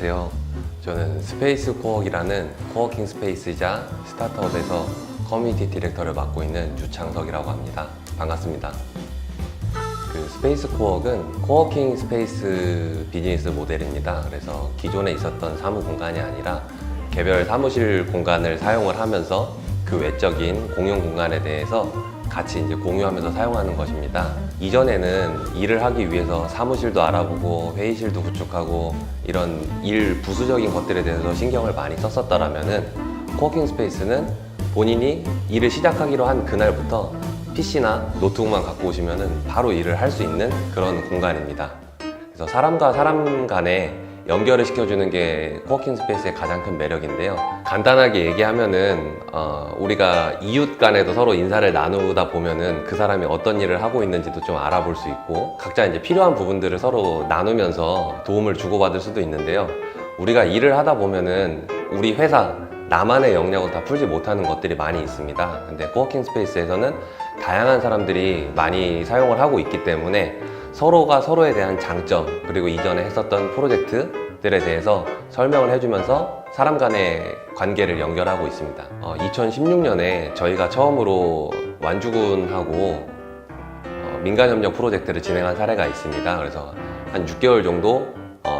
안녕하세요. 저는 스페이스 코웍이라는 코워킹 스페이스이자 스타트업에서 커뮤니티 디렉터를 맡고 있는 유창석이라고 합니다. 반갑습니다. 스페이스 코웍은 코워킹 스페이스 비즈니스 모델입니다. 그래서 기존에 있었던 사무 공간이 아니라 개별 사무실 공간을 사용을 하면서 그 외적인 공용 공간에 대해서 같이 이제 공유하면서 사용하는 것입니다. 이전에는 일을 하기 위해서 사무실도 알아보고 회의실도 구축하고 이런 일 부수적인 것들에 대해서 신경을 많이 썼었다라면은 코워킹 스페이스는 본인이 일을 시작하기로 한 그날부터 PC나 노트북만 갖고 오시면은 바로 일을 할 수 있는 그런 공간입니다. 그래서 사람과 사람 간에 연결을 시켜주는 게 코워킹 스페이스의 가장 큰 매력인데요. 간단하게 얘기하면은 우리가 이웃 간에도 서로 인사를 나누다 보면은 그 사람이 어떤 일을 하고 있는지도 좀 알아볼 수 있고 각자 이제 필요한 부분들을 서로 나누면서 도움을 주고받을 수도 있는데요. 우리가 일을 하다 보면은 우리 회사 나만의 역량으로 다 풀지 못하는 것들이 많이 있습니다. 근데 코워킹 스페이스에서는 다양한 사람들이 많이 사용을 하고 있기 때문에 서로가 서로에 대한 장점 그리고 이전에 했었던 프로젝트들에 대해서 설명을 해주면서 사람 간의 관계를 연결하고 있습니다. 2016년에 저희가 처음으로 완주군하고 민간협력 프로젝트를 진행한 사례가 있습니다. 그래서 한 6개월 정도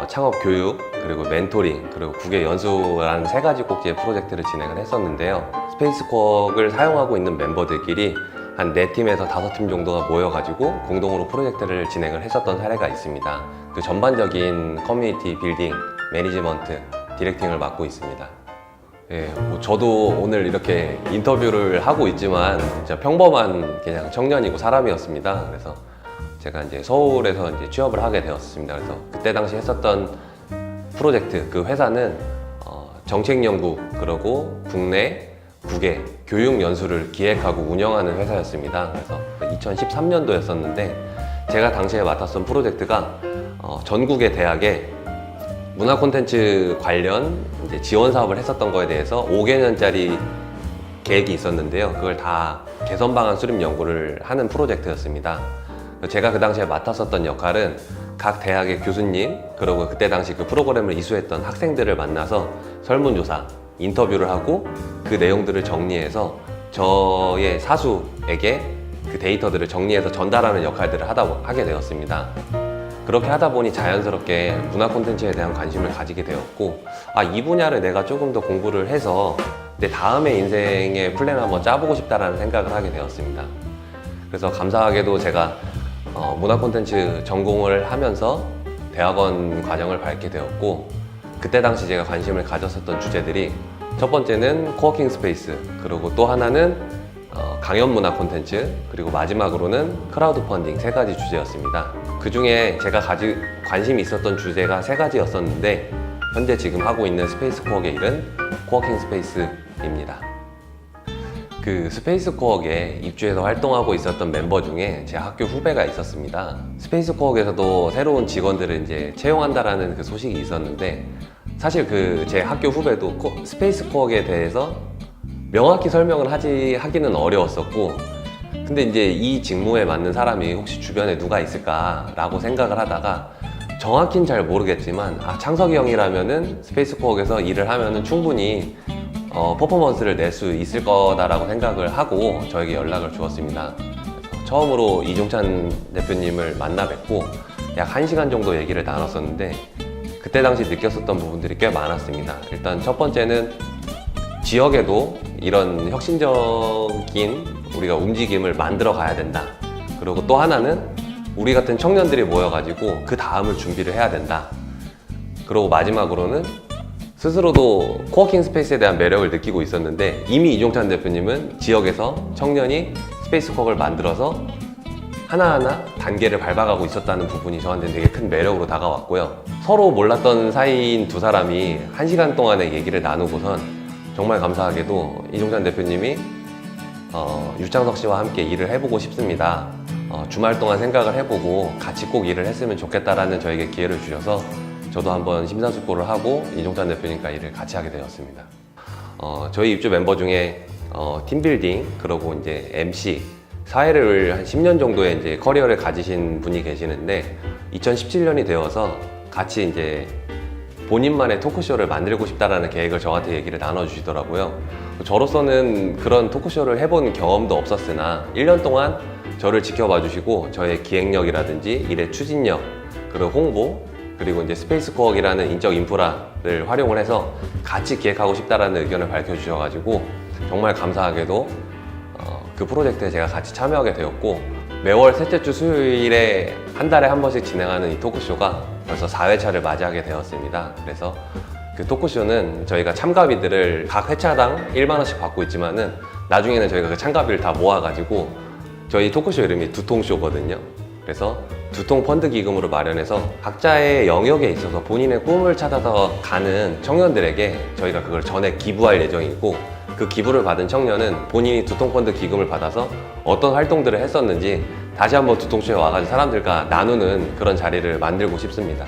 창업 교육 그리고 멘토링 그리고 국외 연수라는 3가지 꼭지의 프로젝트를 진행을 했었는데요. 스페이스 코웍을 사용하고 있는 멤버들끼리 한 4팀에서 5팀 정도가 모여가지고 공동으로 프로젝트를 진행을 했었던 사례가 있습니다. 그 전반적인 커뮤니티 빌딩, 매니지먼트, 디렉팅을 맡고 있습니다. 예, 저도 오늘 이렇게 인터뷰를 하고 있지만 진짜 평범한 그냥 청년이고 사람이었습니다. 그래서 제가 이제 서울에서 이제 취업을 하게 되었습니다. 그래서 그때 당시 했었던 프로젝트, 그 회사는 정책연구 그리고 국내 국외 교육 연수를 기획하고 운영하는 회사였습니다. 그래서 2013년도였었는데 제가 당시에 맡았던 프로젝트가 전국의 대학에 문화 콘텐츠 관련 이제 지원 사업을 했었던 거에 대해서 5개년짜리 계획이 있었는데요. 그걸 다 개선 방안 수립 연구를 하는 프로젝트였습니다. 제가 그 당시에 맡았었던 역할은 각 대학의 교수님 그리고 그때 당시 그 프로그램을 이수했던 학생들을 만나서 설문조사, 인터뷰를 하고 그 내용들을 정리해서 저의 사수에게 그 데이터들을 정리해서 전달하는 역할들을 하게 되었습니다. 그렇게 하다 보니 자연스럽게 문화 콘텐츠에 대한 관심을 가지게 되었고 이 분야를 내가 조금 더 공부를 해서 내 다음의 인생의 플랜을 한번 짜보고 싶다라는 생각을 하게 되었습니다. 그래서 감사하게도 제가 문화 콘텐츠 전공을 하면서 대학원 과정을 밟게 되었고 그때 당시 제가 관심을 가졌었던 주제들이 첫 번째는 코워킹 스페이스 그리고 또 하나는 강연 문화 콘텐츠 그리고 마지막으로는 크라우드 펀딩 3가지 주제였습니다. 그 중에 제가 관심이 있었던 주제가 3가지였었는데 현재 지금 하고 있는 스페이스 코웍의 일은 코워킹 스페이스입니다. 그 스페이스 코웍에 입주해서 활동하고 있었던 멤버 중에 제 학교 후배가 있었습니다. 스페이스 코웍에서도 새로운 직원들을 이제 채용한다라는 그 소식이 있었는데 사실 그 제 학교 후배도 스페이스 코웍에 대해서 명확히 설명을 하기는 어려웠었고 근데 이제 이 직무에 맞는 사람이 혹시 주변에 누가 있을까라고 생각을 하다가 정확히는 잘 모르겠지만 창석이 형이라면은 스페이스 코웍에서 일을 하면은 충분히 퍼포먼스를 낼 수 있을 거다라고 생각을 하고 저에게 연락을 주었습니다. 처음으로 이종찬 대표님을 만나 뵙고 약 1시간 정도 얘기를 나눴었는데 그때 당시 느꼈었던 부분들이 꽤 많았습니다. 일단 첫 번째는 지역에도 이런 혁신적인 우리가 움직임을 만들어 가야 된다. 그리고 또 하나는 우리 같은 청년들이 모여가지고 그 다음을 준비를 해야 된다. 그리고 마지막으로는 스스로도 코워킹 스페이스에 대한 매력을 느끼고 있었는데 이미 이종찬 대표님은 지역에서 청년이 스페이스 코웍을 만들어서 하나하나 단계를 밟아가고 있었다는 부분이 저한테는 되게 큰 매력으로 다가왔고요. 서로 몰랐던 사이인 두 사람이 1시간 동안의 얘기를 나누고선 정말 감사하게도 이종찬 대표님이 유창석 씨와 함께 일을 해보고 싶습니다. 주말 동안 생각을 해보고 같이 꼭 일을 했으면 좋겠다라는 저에게 기회를 주셔서 저도 한번 심사숙고를 하고 이종찬 대표님과 일을 같이 하게 되었습니다. 저희 입주 멤버 중에 팀빌딩 그리고 이제 MC 사회를 한 10년 정도의 이제 커리어를 가지신 분이 계시는데 2017년이 되어서 같이 이제 본인만의 토크쇼를 만들고 싶다라는 계획을 저한테 얘기를 나눠주시더라고요. 저로서는 그런 토크쇼를 해본 경험도 없었으나 1년 동안 저를 지켜봐 주시고 저의 기획력이라든지 일의 추진력, 그리고 홍보, 그리고 이제 스페이스 코어이라는 인적 인프라를 활용을 해서 같이 기획하고 싶다라는 의견을 밝혀주셔가지고 정말 감사하게도 그 프로젝트에 제가 같이 참여하게 되었고, 매월 셋째 주 수요일에 한 달에 한 번씩 진행하는 이 토크쇼가 벌써 4회차를 맞이하게 되었습니다. 그래서 그 토크쇼는 저희가 참가비들을 각 회차당 1만 원씩 받고 있지만은 나중에는 저희가 그 참가비를 다 모아가지고 저희 토크쇼 이름이 두통쇼거든요. 그래서 두통 펀드 기금으로 마련해서 각자의 영역에 있어서 본인의 꿈을 찾아서 가는 청년들에게 저희가 그걸 전액 기부할 예정이고, 그 기부를 받은 청년은 본인이 두통 펀드 기금을 받아서 어떤 활동들을 했었는지 다시 한번 두통쇼에 와가지고 사람들과 나누는 그런 자리를 만들고 싶습니다.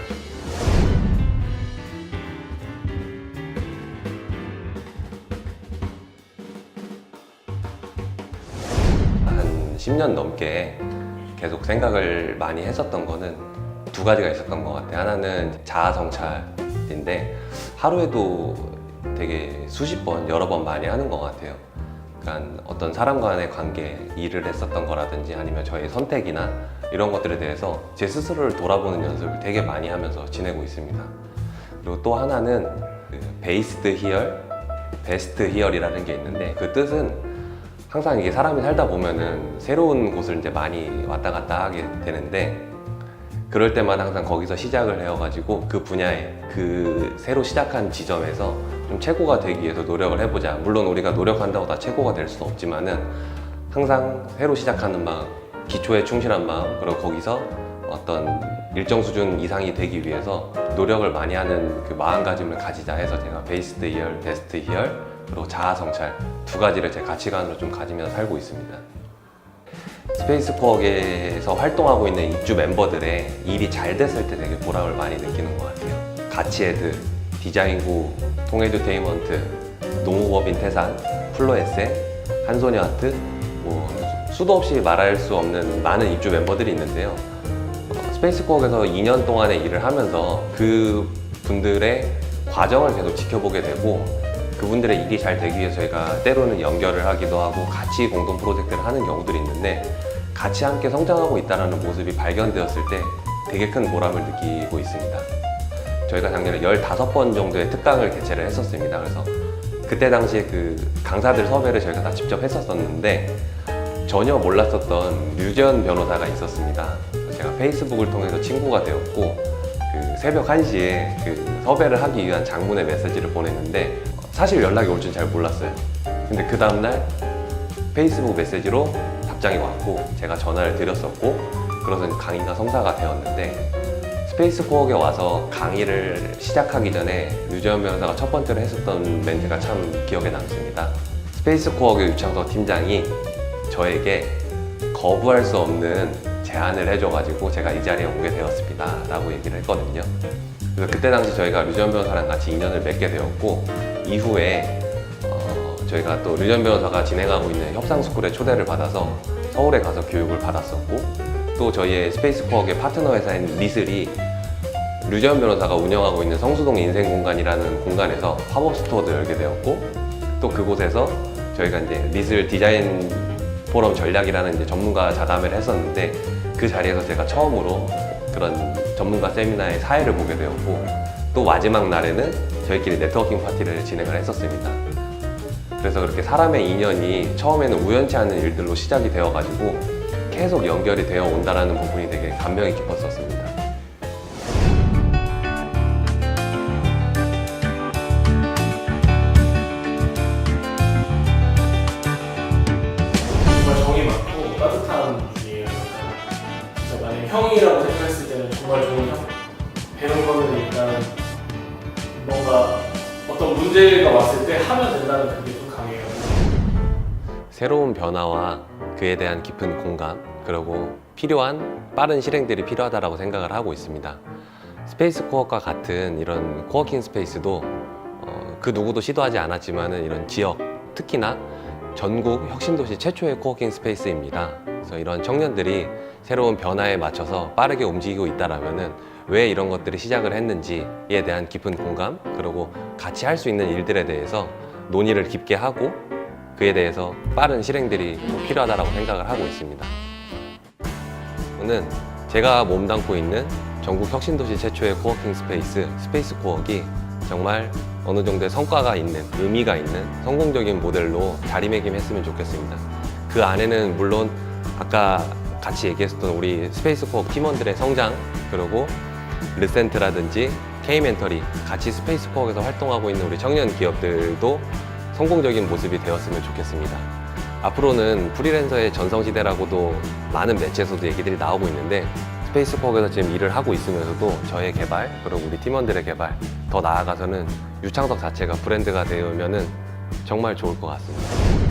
한 10년 넘게 계속 생각을 많이 했었던 거는 두 가지가 있었던 것 같아요. 하나는 자아 성찰인데 하루에도 되게 수십 번, 여러 번 많이 하는 것 같아요. 그러니까 어떤 사람 간의 관계, 일을 했었던 거라든지 아니면 저의 선택이나 이런 것들에 대해서 제 스스로를 돌아보는 연습을 되게 많이 하면서 지내고 있습니다. 그리고 또 하나는 그 베이스드 히얼, 베스트 히얼이라는 게 있는데, 그 뜻은 항상 이게 사람이 살다 보면은 새로운 곳을 이제 많이 왔다 갔다 하게 되는데, 그럴 때마다 항상 거기서 시작을 해가지고 그 분야에 그 새로 시작한 지점에서 좀 최고가 되기 위해서 노력을 해보자. 물론 우리가 노력한다고 다 최고가 될 수는 없지만은 항상 새로 시작하는 마음, 기초에 충실한 마음, 그리고 거기서 어떤 일정 수준 이상이 되기 위해서 노력을 많이 하는 그 마음가짐을 가지자 해서 제가 베이스드 히얼, 베스트 히얼, 그리고 자아 성찰 두 가지를 제 가치관으로 좀 가지면서 살고 있습니다. 스페이스 코어에서 활동하고 있는 입주 멤버들의 일이 잘 됐을 때 되게 보람을 많이 느끼는 것 같아요. 가치헤드, 디자인구, 통에듀테인먼트, 농후법인 태산, 플로에세, 한소녀아트, 뭐 수도 없이 말할 수 없는 많은 입주 멤버들이 있는데요. 스페이스 코어에서 2년 동안의 일을 하면서 그 분들의 과정을 계속 지켜보게 되고, 그분들의 일이 잘 되기 위해서 저희가 때로는 연결을 하기도 하고 같이 공동 프로젝트를 하는 경우들이 있는데, 같이 함께 성장하고 있다는 모습이 발견되었을 때 되게 큰 보람을 느끼고 있습니다. 저희가 작년에 15번 정도의 특강을 개최를 했었습니다. 그래서 그때 당시에 그 강사들 섭외를 저희가 다 직접 했었는데 전혀 몰랐었던 류재현 변호사가 있었습니다. 제가 페이스북을 통해서 친구가 되었고, 그 새벽 1시에 그 섭외를 하기 위한 장문의 메시지를 보냈는데 사실 연락이 올 줄 잘 몰랐어요. 근데 그 다음날 페이스북 메시지로 답장이 왔고 제가 전화를 드렸었고, 그래서 강의가 성사가 되었는데, 스페이스 코어에 와서 강의를 시작하기 전에 류재현 변호사가 첫 번째로 했었던 멘트가 참 기억에 남습니다. 스페이스 코어의 유창석 팀장이 저에게 거부할 수 없는 제안을 해줘가지고 제가 이 자리에 오게 되었습니다 라고 얘기를 했거든요. 그래서 그때 당시 저희가 류재현 변호사랑 같이 인연을 맺게 되었고, 이후에 저희가 또 류재현 변호사가 진행하고 있는 협상스쿨에 초대를 받아서 서울에 가서 교육을 받았었고, 또 저희의 스페이스 코어의 파트너 회사인 리슬이 류재현 변호사가 운영하고 있는 성수동 인생공간이라는 공간에서 팝업 스토어도 열게 되었고, 또 그곳에서 저희가 이제 리슬 디자인 포럼 전략이라는 이제 전문가 자담회를 했었는데, 그 자리에서 제가 처음으로 그런 전문가 세미나의 사회를 보게 되었고, 또 마지막 날에는 저희끼리 네트워킹 파티를 진행을 했었습니다. 그래서 그렇게 사람의 인연이 처음에는 우연치 않은 일들로 시작이 되어가지고 계속 연결이 되어 온다는 부분이 되게 감명이 깊었었습니다. 정말 정이 많고 따뜻한 분이에요. 진짜 만약에 형이라고 생각했을 때는 정말 좋은 형. 배운 거는 일단 뭔가 어떤 문제가 왔을 때 하면 된다는 그게 좀 강해요. 새로운 변화와 그에 대한 깊은 공감, 그리고 필요한 빠른 실행들이 필요하다고 생각을 하고 있습니다. 스페이스 코어과 같은 이런 코워킹 스페이스도 그 누구도 시도하지 않았지만 이런 지역, 특히나 전국 혁신도시 최초의 코워킹 스페이스입니다. 그래서 이런 청년들이 새로운 변화에 맞춰서 빠르게 움직이고 있다면 왜 이런 것들이 시작을 했는지에 대한 깊은 공감, 그리고 같이 할 수 있는 일들에 대해서 논의를 깊게 하고 그에 대해서 빠른 실행들이 꼭 필요하다고 생각을 하고 있습니다. 저는 제가 몸담고 있는 전국 혁신도시 최초의 코워킹 스페이스, 스페이스 코워크이 정말 어느 정도의 성과가 있는, 의미가 있는 성공적인 모델로 자리매김했으면 좋겠습니다. 그 안에는 물론 아까 같이 얘기했었던 우리 스페이스 코워크 팀원들의 성장, 그리고 르센트라든지 K멘터리, 같이 스페이스 코워크에서 활동하고 있는 우리 청년 기업들도 성공적인 모습이 되었으면 좋겠습니다. 앞으로는 프리랜서의 전성시대라고도 많은 매체에서도 얘기들이 나오고 있는데, 스페이스 코워크에서 지금 일을 하고 있으면서도 저의 개발, 그리고 우리 팀원들의 개발, 더 나아가서는 유창석 자체가 브랜드가 되면은 정말 좋을 것 같습니다.